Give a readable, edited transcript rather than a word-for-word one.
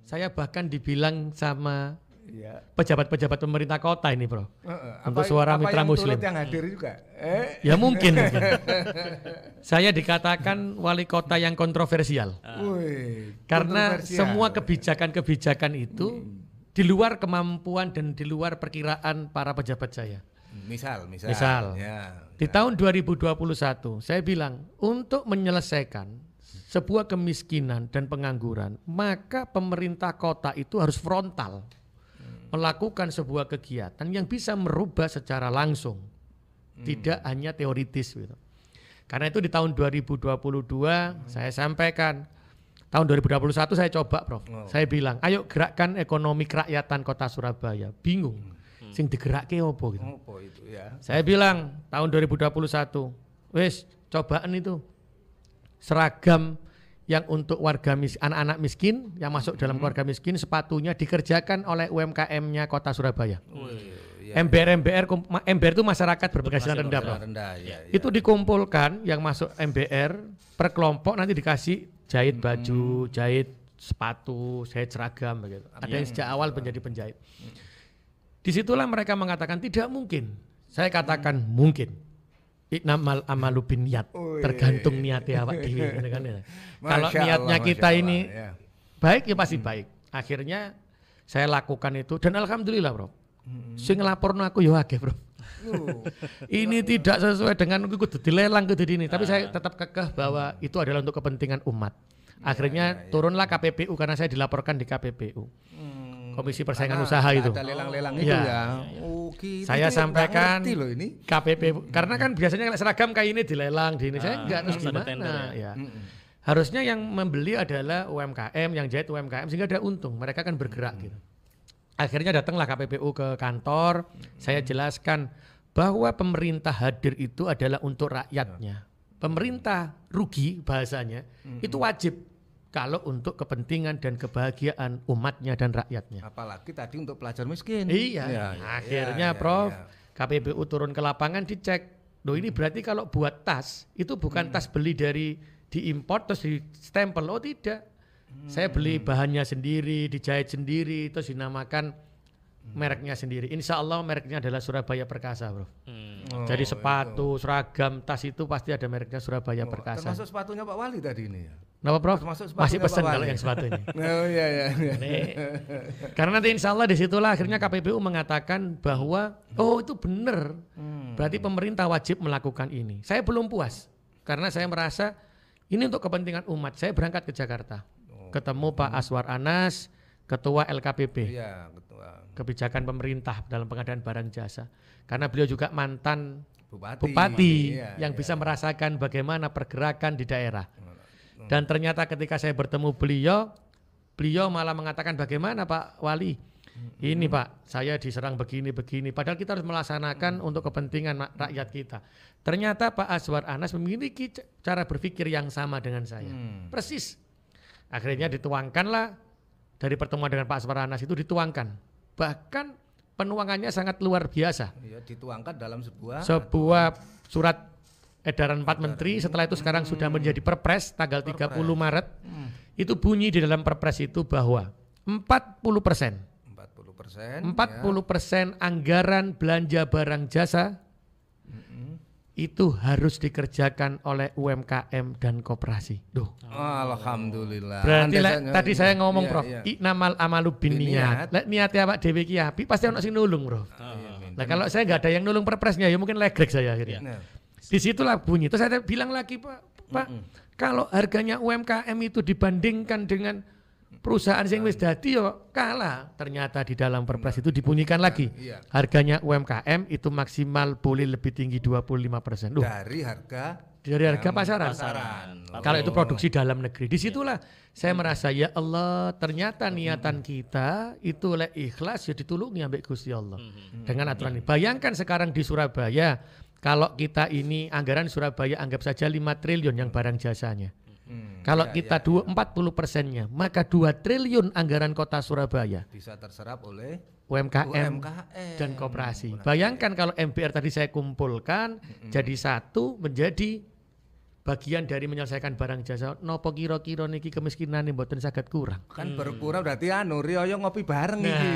Saya bahkan dibilang sama pejabat-pejabat pemerintah kota ini, Bro. Untuk Suara Mitra Muslim. Yang hadir juga. Ya mungkin. Saya dikatakan wali kota yang kontroversial. Karena semua kebijakan-kebijakan itu di luar kemampuan dan di luar perkiraan para pejabat saya. Misal. Di tahun 2021 saya bilang untuk menyelesaikan sebuah kemiskinan dan pengangguran, maka pemerintah kota itu harus frontal melakukan sebuah kegiatan yang bisa merubah secara langsung, tidak hanya teoritis gitu. Karena itu di tahun 2022 saya sampaikan, tahun 2021 saya coba, Prof. Saya bilang, ayo gerakkan ekonomi kerakyatan kota Surabaya. Bingung, sing digerakke opo gitu. Saya bilang tahun 2021, wes cobaan itu seragam yang untuk warga anak-anak miskin yang masuk dalam keluarga miskin, sepatunya dikerjakan oleh UMKM-nya Kota Surabaya. MBR itu masyarakat berpenghasilan rendah, Bro. Itu dikumpulkan yang masuk MBR per kelompok, nanti dikasih jahit baju, jahit sepatu, jahit seragam begitu. Ada yang sejak awal menjadi penjahit. Disitulah mereka mengatakan tidak mungkin. Saya katakan mungkin. Iknamal amalu bin niat, tergantung niatnya awak dhewe kan ya. Kalau niatnya kita ini baik ya pasti baik. Akhirnya saya lakukan itu dan alhamdulillah, Bro. Sing ngelaporno aku yo akeh, Bro. Ini tidak sesuai dengan kudu dilelang kudu ini, tapi saya tetap kekeh bahwa itu adalah untuk kepentingan umat. Akhirnya turunlah KPPU karena saya dilaporkan di KPPU. Komisi Persaingan Usaha itu. Ada lelang-lelang itu ya. Saya sampaikan ini. KPPU karena kan biasanya seragam kayak ini dilelang di ini. Saya enggak terus gimana ya. Harusnya yang membeli adalah UMKM, yang jahit UMKM sehingga ada untung. Mereka kan bergerak gitu. Akhirnya datanglah KPPU ke kantor, saya jelaskan bahwa pemerintah hadir itu adalah untuk rakyatnya. Pemerintah rugi bahasanya, itu wajib kalau untuk kepentingan dan kebahagiaan umatnya dan rakyatnya. Apalagi tadi untuk pelajar miskin. Iya, akhirnya Prof, KPPU turun ke lapangan dicek. Loh ini berarti kalau buat tas, itu bukan tas beli dari diimport terus di stempel, oh tidak. Saya beli bahannya sendiri, dijahit sendiri, terus dinamakan mereknya sendiri. Insya Allah mereknya adalah Surabaya Perkasa, Bro. Jadi sepatu, seragam, tas itu pasti ada mereknya Surabaya Perkasa. Termasuk sepatunya Pak Wali tadi ini ya? Kenapa, Prof? Masih pesan kalau yang sepatunya. Karena nanti insya Allah disitulah akhirnya KPPU mengatakan bahwa oh itu benar. Berarti pemerintah wajib melakukan ini. Saya belum puas karena saya merasa ini untuk kepentingan umat. Saya berangkat ke Jakarta. Ketemu Pak Aswar Anas, Ketua LKPP, Kebijakan Pemerintah dalam Pengadaan Barang Jasa. Karena beliau juga mantan bupati yang bisa merasakan bagaimana pergerakan di daerah. Dan ternyata ketika saya bertemu beliau malah mengatakan bagaimana Pak Wali, ini Pak saya diserang begini-begini. Padahal kita harus melaksanakan untuk kepentingan rakyat kita. Ternyata Pak Aswar Anas memiliki cara berpikir yang sama dengan saya, persis. Akhirnya dituangkanlah dari pertemuan dengan Pak Aswar Anas itu dituangkan. Bahkan penuangannya sangat luar biasa. Ya, dituangkan dalam sebuah surat edaran 4 menteri. Setelah itu sekarang sudah menjadi Perpres tanggal 30 Maret. Itu bunyi di dalam Perpres itu bahwa 40% anggaran belanja barang jasa itu harus dikerjakan oleh UMKM dan koperasi. Alhamdulillah. Berarti tadi saya ngomong Prof, iknamal amalu bin niat. Lek niate awak dhewe ki apik pasti ono sing nulung, Prof. Nah, kalau saya enggak ada yang nulung perpresnya ya mungkin legrek saya akhirnya. Disitulah bunyi. Terus saya bilang lagi Pak, kalau harganya UMKM itu dibandingkan dengan perusahaan yang wis dadi yo kalah. Ternyata di dalam Perpres itu dibunyikan lagi. Harganya UMKM itu maksimal boleh lebih tinggi 25%. Dari harga pasaran. Kalau itu produksi dalam negeri. Disitulah saya merasa ya Allah, ternyata niatan kita itu oleh ikhlas ya ditulungi ambek Gusti Allah. Dengan aturan ini. Bayangkan sekarang di Surabaya, kalau kita ini anggaran Surabaya anggap saja 5 triliun yang barang jasanya. Kalau kita 40%-nya, maka 2 triliun anggaran kota Surabaya bisa terserap oleh UMKM dan koperasi. Bayangkan kalau MBR tadi saya kumpulkan jadi satu menjadi bagian dari menyelesaikan barang jasa. Nopo kira-kira niki kemiskinane mboten saged kurang. Kan berkurang berarti anu riyo ngopi bareng iki.